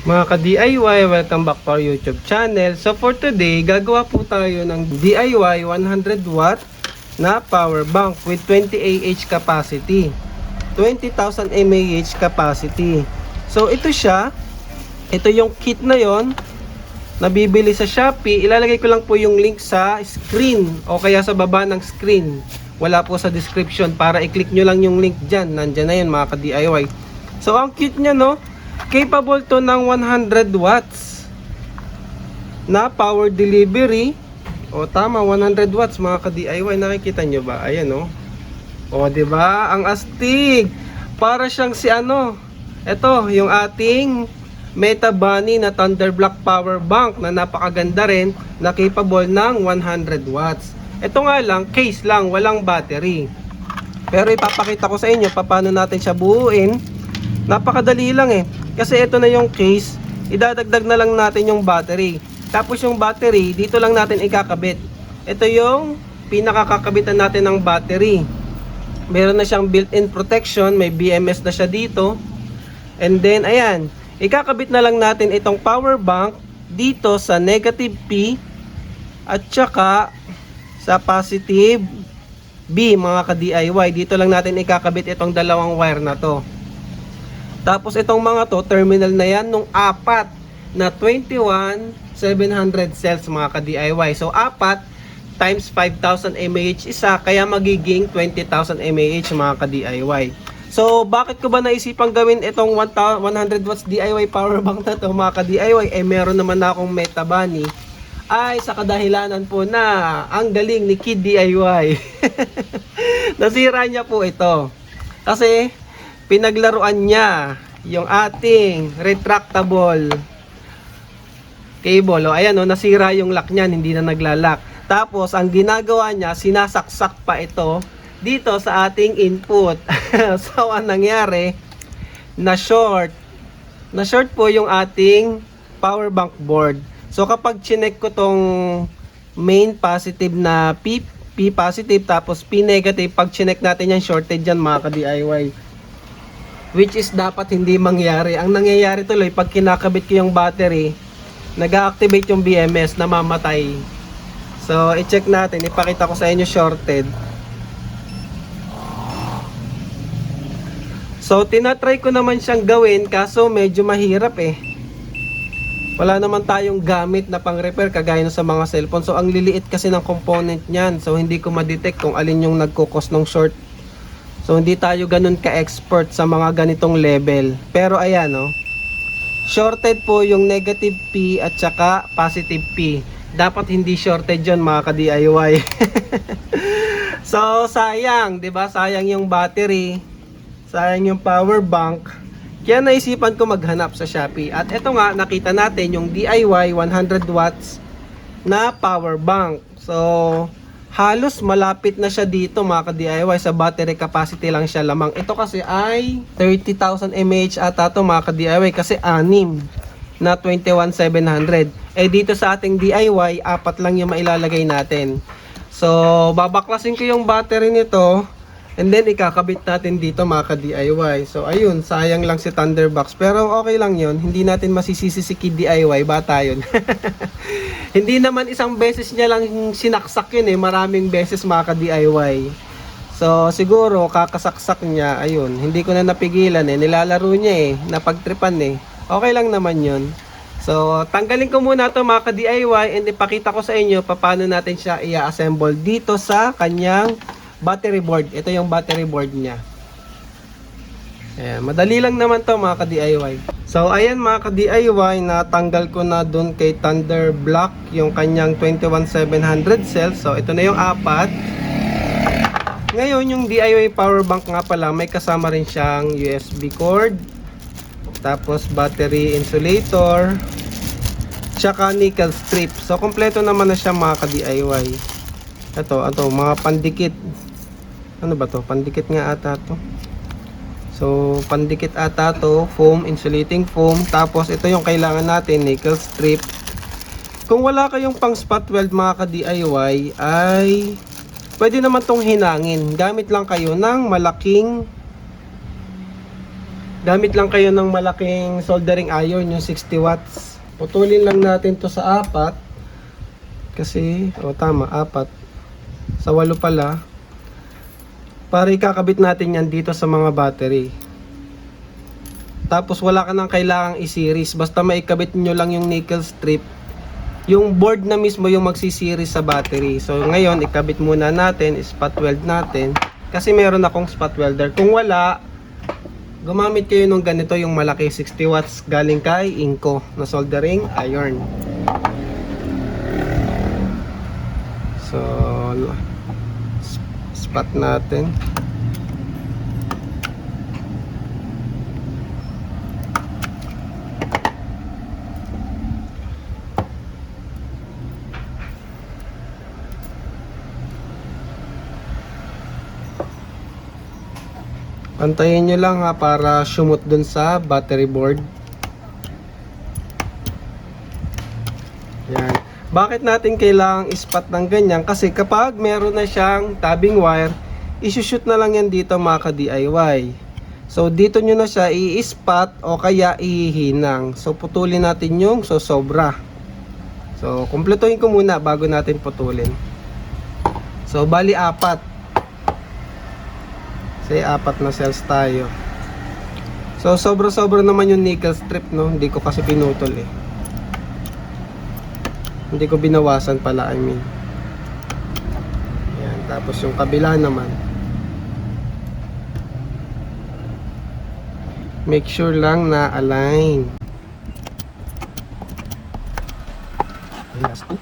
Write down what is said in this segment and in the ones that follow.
Mga ka-DIY, welcome back to our YouTube channel. So for today, gagawa po tayo ng DIY 100 watt na power bank with 20 Ah capacity. 20,000 mAh capacity. So ito siya. Ito yung kit na yon. Nabibili sa Shopee. Ilalagay ko lang po yung link sa screen o kaya sa baba ng screen. Wala po sa description para i-click nyo lang yung link dyan. Nandyan na yun mga ka-DIY. So ang kit nya, no, capable to ng 100 watts na power delivery. O tama, 100 watts mga ka-DIY. Nakikita nyo ba? Ayan, no. O diba? Ang astig. Para siyang si ano. Ito, yung ating Meta Bunny na Thunder Black power bank na napakaganda rin, na capable ng 100 watts. Ito nga lang, case lang, walang battery. Pero ipapakita ko sa inyo paano natin siya buuin. Napakadali lang eh. Kasi ito na yung case, idadagdag na lang natin yung battery. Tapos yung battery, dito lang natin ikakabit. Ito yung pinakakakabitan natin ng battery. Meron na siyang built-in protection, may BMS na siya dito. And then, ayan, ikakabit na lang natin itong power bank dito sa negative P at saka sa positive B mga ka-DIY. Dito lang natin ikakabit itong dalawang wire na to. Tapos itong mga to, terminal na yan nung apat na 21,700 cells mga ka-DIY. So apat times 5,000 mAh isa, kaya magiging 20,000 mAh mga ka-DIY. So, bakit ko ba naisipang gawin itong 100 watts DIY power bank na to mga ka-DIY? Eh, meron naman na akong Meta Bunny. Ay, sa kadahilanan po na ang galing ni Kid DIY. Nasira niya po ito. Kasi, pinaglaruan niya yung ating retractable cable. O, ayan, o, nasira yung lock niyan, hindi na naglalak. Tapos, ang ginagawa niya, sinasaksak pa ito dito sa ating input. So ang nangyari, na short po yung ating power bank board. So kapag chinek ko tong main positive na P positive tapos P negative, pag chinek natin yan, shorted yan mga ka-DIY, which is dapat hindi mangyari. Ang nangyayari tuloy, pag kinakabit ko yung battery, nag-activate yung BMS, namamatay. So i-check natin, ipakita ko sa inyo shorted. So, tinatry ko naman siyang gawin, kaso medyo mahirap eh. Wala naman tayong gamit na pang-repair kagaya na sa mga cellphone. So, ang liliit kasi ng component niyan. So, hindi ko ma-detect kung alin yung nagkukos ng short. So, hindi tayo ganun ka-expert sa mga ganitong level. Pero, ayan, no. Shorted po yung negative P at saka positive P. Dapat hindi shorted yun, mga ka-DIY. So, sayang, 'di ba? Sayang yung battery. Sayang yung power bank. Kaya naisipan ko maghanap sa Shopee. At ito nga, nakita natin yung DIY 100 watts na power bank. So, halos malapit na siya dito mga ka-DIY. Sa battery capacity lang siya lamang. Ito kasi ay 30,000 mAh ata ito mga ka-DIY. Kasi 6 na 21,700. Eh dito sa ating DIY, 4 lang yung mailalagay natin. So, babaklasin ko yung battery nito. And then, ikakabit natin dito mga ka-DIY. So, ayun, sayang lang si Thunderbox. Pero okay lang yun. Hindi natin masisisi si Kid DIY. Bata yun. Hindi naman isang beses niya lang sinaksak yun eh. Maraming beses mga ka-DIY. So, siguro, kakasaksak niya. Ayun, hindi ko na napigilan eh. Nilalaro niya eh. Napagtripan eh. Okay lang naman yun. So, tanggalin ko muna ito mga ka-DIY. And ipakita ko sa inyo paano natin siya i-assemble dito sa kanyang battery board. Ito yung battery board niya. Ayan, madali lang naman to mga ka-DIY. So ayan mga ka-DIY, natanggal ko na dun kay Thunder Black yung kanyang 21,700 cells. So ito na yung 4. Ngayon yung DIY power bank nga pala, may kasama rin siyang USB cord, tapos battery insulator, tsaka nickel strip. So kompleto naman na siya mga ka-DIY. Ito, mga pandikit. Ano ba to? Pandikit nga ata to. So, pandikit ata to. Foam, insulating foam. Tapos, ito yung kailangan natin, nickel strip. Kung wala kayong pang spot weld mga ka-DIY, ay pwede naman tong hinangin. Gamit lang kayo ng malaking gamit lang kayo ng malaking soldering iron, yung 60 watts. Putulin lang natin to sa 4 kasi, tama, 4 sa 8 pala, para ikakabit natin yan dito sa mga battery. Tapos wala ka nang kailangang i-series, basta maikabit nyo lang yung nickel strip. Yung board na mismo yung magsi-series sa battery. So ngayon ikabit muna natin, spot weld natin, kasi meron akong spot welder. Kung wala, gumamit kayo nung ganito, yung malaki 60 watts galing kay Inco na soldering iron. So spot natin. Pantayin nyo lang ha, para sumot dun sa battery board. Yan. Bakit natin kailangang ispat ng ganyan? Kasi kapag meron na siyang tabbing wire, isushoot na lang yan dito mga ka-DIY. So dito nyo na siya i-spot o kaya ihihinang. So putulin natin yung sobra. So kumpletuhin ko muna bago natin putulin. So bali 4. Say 4 na cells tayo. So sobra-sobra naman yung nickel strip, no? Hindi ko kasi pinutol eh. Hindi ko binawasan pala, I mean. Yan, tapos yung kabila naman. Make sure lang na align. Last 2.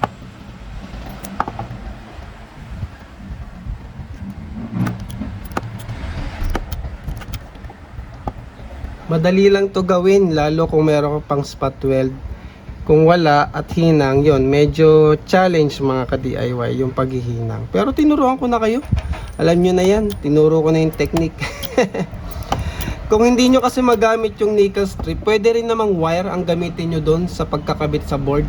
Madali lang to gawin, lalo kung meron ka pang spot weld. Kung wala at hinang, yon medyo challenge mga ka-DIY yung paghihinang. Pero tinuruan ko na kayo. Alam nyo na yan, tinuro ko na yung technique. Kung hindi nyo kasi magamit yung nickel strip, pwede rin namang wire ang gamitin nyo doon sa pagkakabit sa board.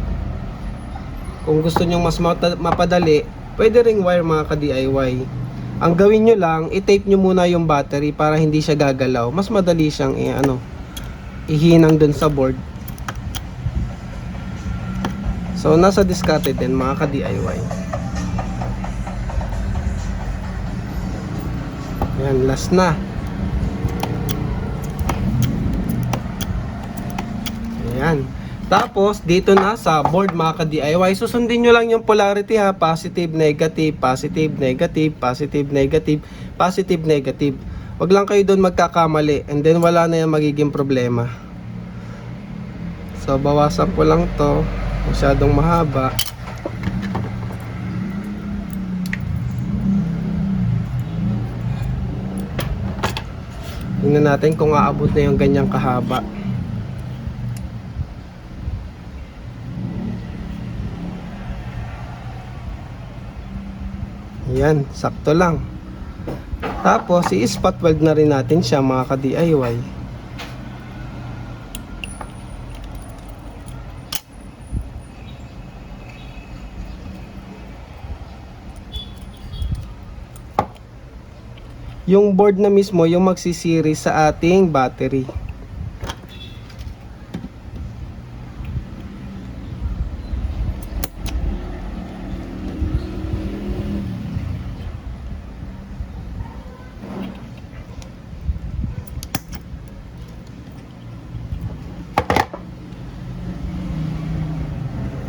Kung gusto nyo mas mapadali, pwede ring wire mga ka-DIY. Ang gawin nyo lang, i-tape nyo muna yung battery para hindi siya gagalaw. Mas madali siyang ihinang dun sa board. So nasa diskarte din mga ka-DIY. Yan, last na. Ayan. Tapos dito na sa board mga ka-DIY, susundin nyo lang yung polarity ha, positive, negative, positive, negative, positive, negative, positive, negative. Wag lang kayo doon magkakamali, and then wala na yung magiging problema. So bawasan ko lang to, masyadong mahaba. Tingnan natin kung aabot na yung ganyang kahaba. Yan, sakto lang. Tapos, i-spot weld na rin natin siya mga ka-DIY. Yung board na mismo, yung magsiseries sa ating battery.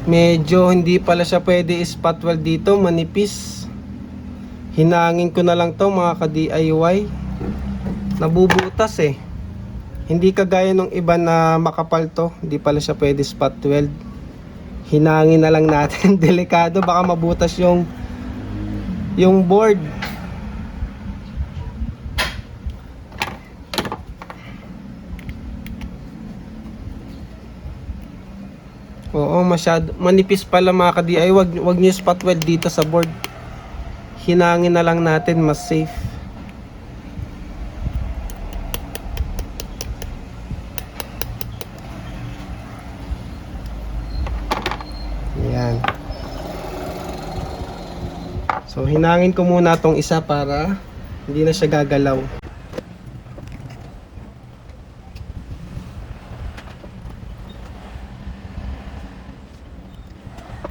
Medyo hindi pala siya pwede spot weld dito, manipis. Hinangin ko na lang to mga ka-DIY. Nabubutas eh. Hindi kagaya ng iba na makapal to, hindi pala siya pwede spot weld. Hinangin na lang natin, delikado, baka mabutas yung board. Oo, masyado manipis pala mga ka-DIY. Wag niyo spot weld dito sa board. Hinangin na lang natin, mas safe. Ayan. So hinangin ko muna tong isa para hindi na siya gagalaw.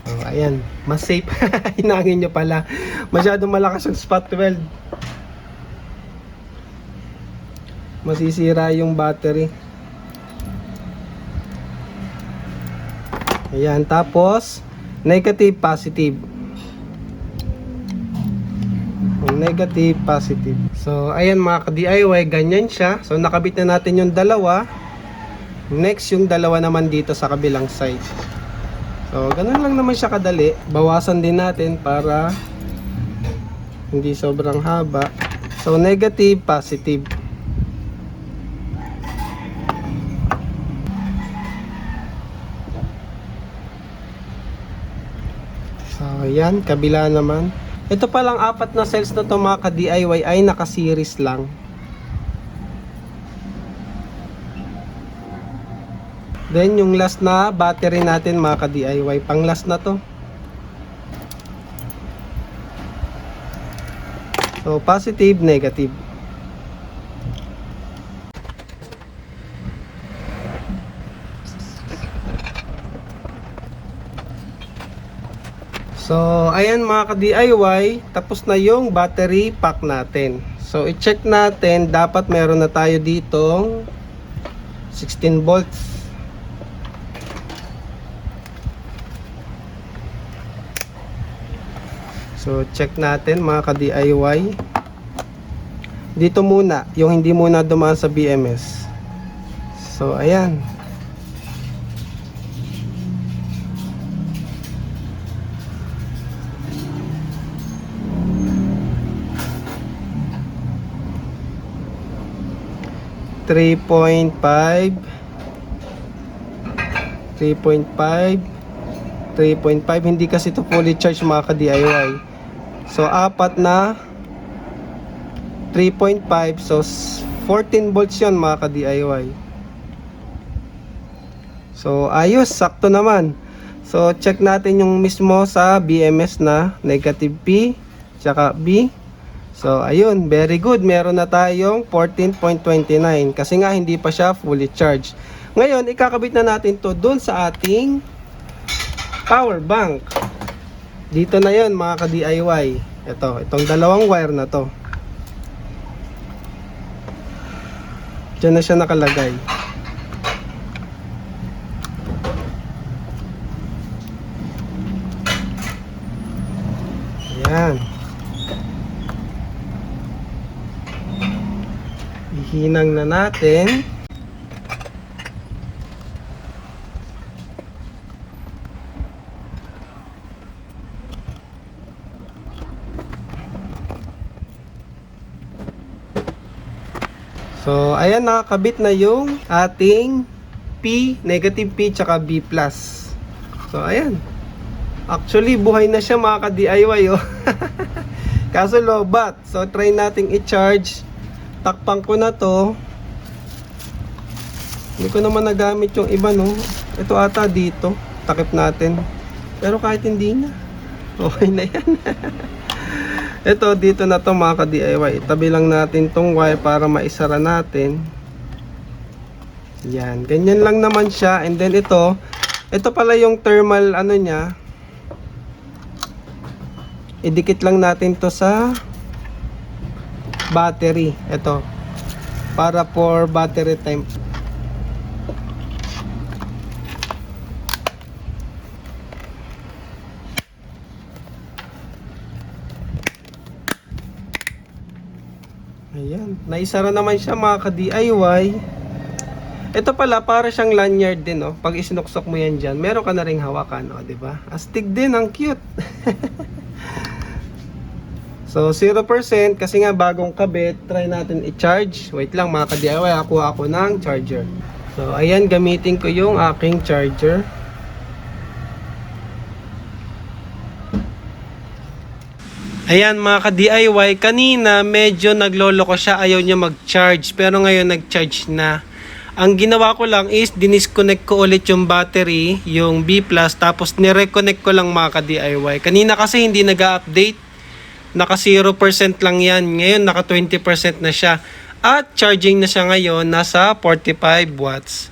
Oh, ayan, mas safe. Hinangin nyo pala. Masyadong malakas yung spot weld. Masisira yung battery. Ayan, tapos negative, positive. Negative, positive. So, ayan mga ka-DIY, ganyan siya. So, nakabit na natin yung dalawa. Next, yung dalawa naman dito sa kabilang side. So, ganun lang naman siya kadali. Bawasan din natin para hindi sobrang haba. So, negative, positive. So, ayan, kabila naman. Ito palang 4 na cells na to mga ka-DIY ay naka-series lang. Then yung last na battery natin mga ka-DIY, pang last na to. So positive, negative. So ayan mga ka-DIY, tapos na yung battery pack natin. So i-check natin, dapat meron na tayo ditong 16 volts. So check natin mga ka-DIY. Dito muna, yung hindi muna dumaan sa BMS. So ayan. Three point five, 3.5, hindi kasi ito fully charged mga ka-DIY. So 4 na 3.5, so 14 volts yun mga ka-DIY. So ayos, sakto naman. So check natin yung mismo sa BMS na negative P tsaka B. So ayun, very good, meron na tayong 14.29 kasi nga hindi pa siya fully charged. Ngayon ikakabit na natin to dun sa ating power bank. Dito na yun mga ka-DIY. Itong dalawang wire na to. Diyan na siya nakalagay. Ayan. Ihinang na natin. So, ayan, nakakabit na yung ating P, negative P, tsaka B+. So, ayan. Actually, buhay na siya mga ka-DIY, oh. Kaso lobat. So, try nating i-charge. Takpan ko na to. Hindi ko naman nagamit yung iba, no. Ito ata dito. Takip natin. Pero kahit hindi na, okay na yan. Ito, dito na to mga ka-DIY. Itabi lang natin tong wire para maisara natin. Yan, ganyan lang naman siya. And then ito pala yung thermal ano niya. Idikit lang natin to sa battery. Ito, para for battery time. Ayan, naisara naman siya mga ka-DIY. Ito pala para siyang lanyard din, oh. Pag isinuksok mo yan diyan, meron ka na ring hawakan, oh, 'di ba? Astig din, ang cute. So 0% kasi nga bagong kabit, try natin i-charge. Wait lang mga ka-DIY, ako ng charger. So ayan, gamitin ko yung aking charger. Ayan mga ka-DIY, kanina medyo nagloloko siya, ayaw niya mag-charge, pero ngayon nag-charge na. Ang ginawa ko lang is dinisconnect ko ulit yung battery, yung B+, tapos nireconnect ko lang mga ka-DIY. Kanina kasi hindi nag-update, naka 0% lang yan, ngayon naka 20% na siya. At charging na siya ngayon, nasa 45 watts.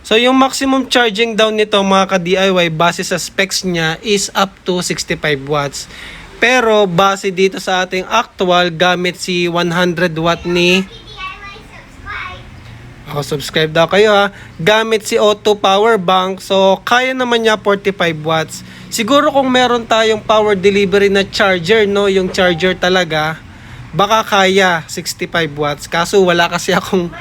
So yung maximum charging down nito mga ka-DIY base sa specs niya is up to 65 watts. Pero base dito sa ating actual gamit si 100 watt ni subscribe daw kayo ha. Gamit si Auto Power Bank. So kaya naman niya 45 watts. Siguro kung meron tayong power delivery na charger, no, yung charger talaga, baka kaya 65 watts. Kaso wala kasi akong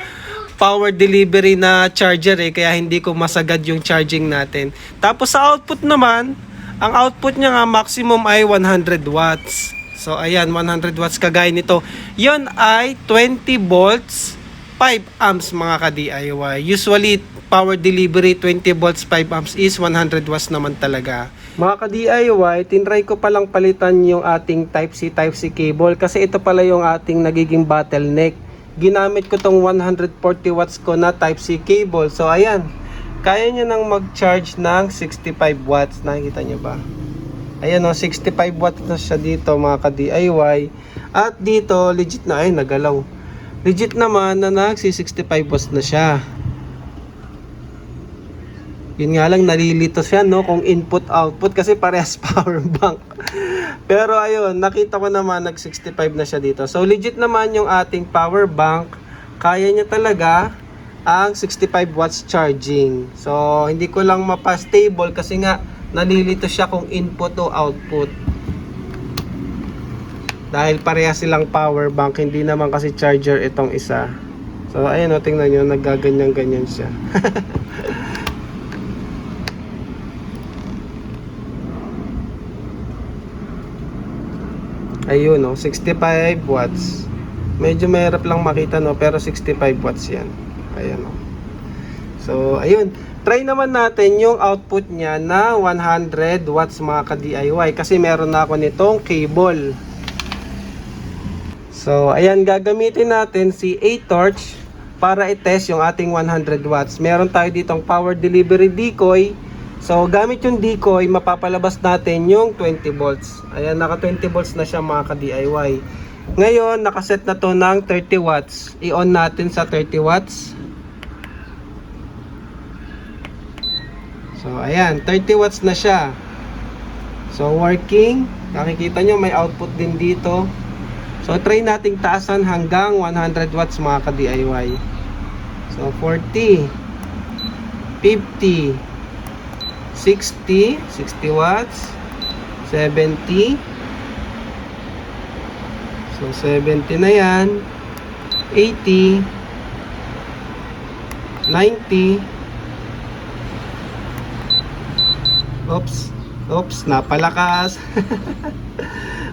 power delivery na charger kaya hindi ko masagad yung charging natin. Tapos sa output naman, ang output niya nga maximum ay 100 watts. So ayan, 100 watts kagaya nito. Yon ay 20 volts, 5 amps mga ka-DIY. Usually power delivery 20 volts, 5 amps is 100 watts naman talaga. Mga ka-DIY, tinry ko palang palitan yung ating Type-C cable kasi ito pala yung ating nagiging bottleneck. Ginamit ko tong 140 watts ko na Type-C cable. So ayan, kaya niya nang mag-charge ng 65 watts. Nakikita niyo ba? Ayan o, 65 watts na siya dito mga ka-DIY. At dito, legit na, ay nagalaw. Legit naman na nagsi-65 watts na siya. Yun nga lang, nalilito siya no, kung input-output kasi parehas power bank. Pero ayun, nakita ko naman nag-65 na siya dito. So legit naman yung ating power bank. Kaya niya talaga ang 65 watts charging. So hindi ko lang mapa-stable kasi nga nalilito siya kung input o output. Dahil parehas silang power bank, hindi naman kasi charger itong isa. So ayun o, tingnan nyo, naggaganyan-ganyan siya. Ayun no, 65 watts. Medyo mahirap lang makita no, pero 65 watts yan. Ayan no. So ayun, try naman natin yung output niya na 100 watts mga ka-DIY kasi meron na ako nitong cable. So ayan, gagamitin natin si A-Torch para i-test yung ating 100 watts. Meron tayo ditong power delivery decoy. So gamit yung decoy, mapapalabas natin yung 20 volts. Ayan, naka 20 volts na siya mga ka-DIY. Ngayon, nakaset na to ng 30 watts. I-on natin sa 30 watts. So ayan, 30 watts na siya. So working. Nakikita nyo may output din dito. So try nating taasan hanggang 100 watts mga ka-DIY. So 40, 50, 60 watts, 70. So 70 na yan. 80, 90. Oops, napalakas.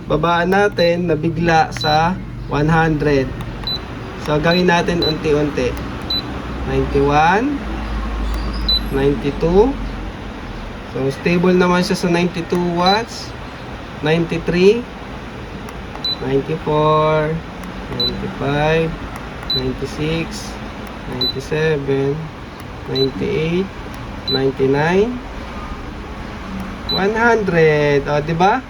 Babaan natin, nabigla sa 100. So gawin natin unti-unti. 91, 92. So stable naman siya sa 92 watts, 93, 94, 95, 96, 97, 98, 99, 100. O, diba?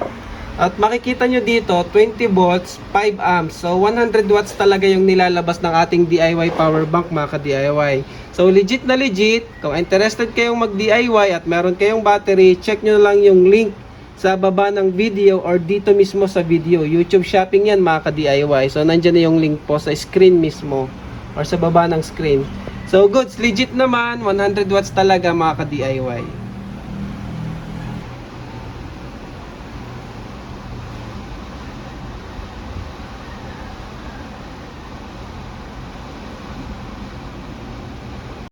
At makikita nyo dito, 20 volts, 5 amps. So 100 watts talaga yung nilalabas ng ating DIY power bank mga ka-DIY. So legit na legit. Kung interested kayong mag-DIY at meron kayong battery, check nyo lang yung link sa baba ng video or dito mismo sa video. YouTube shopping yan mga ka-DIY. So nandyan na yung link po sa screen mismo or sa baba ng screen. So goods, legit naman, 100 watts talaga mga ka-DIY.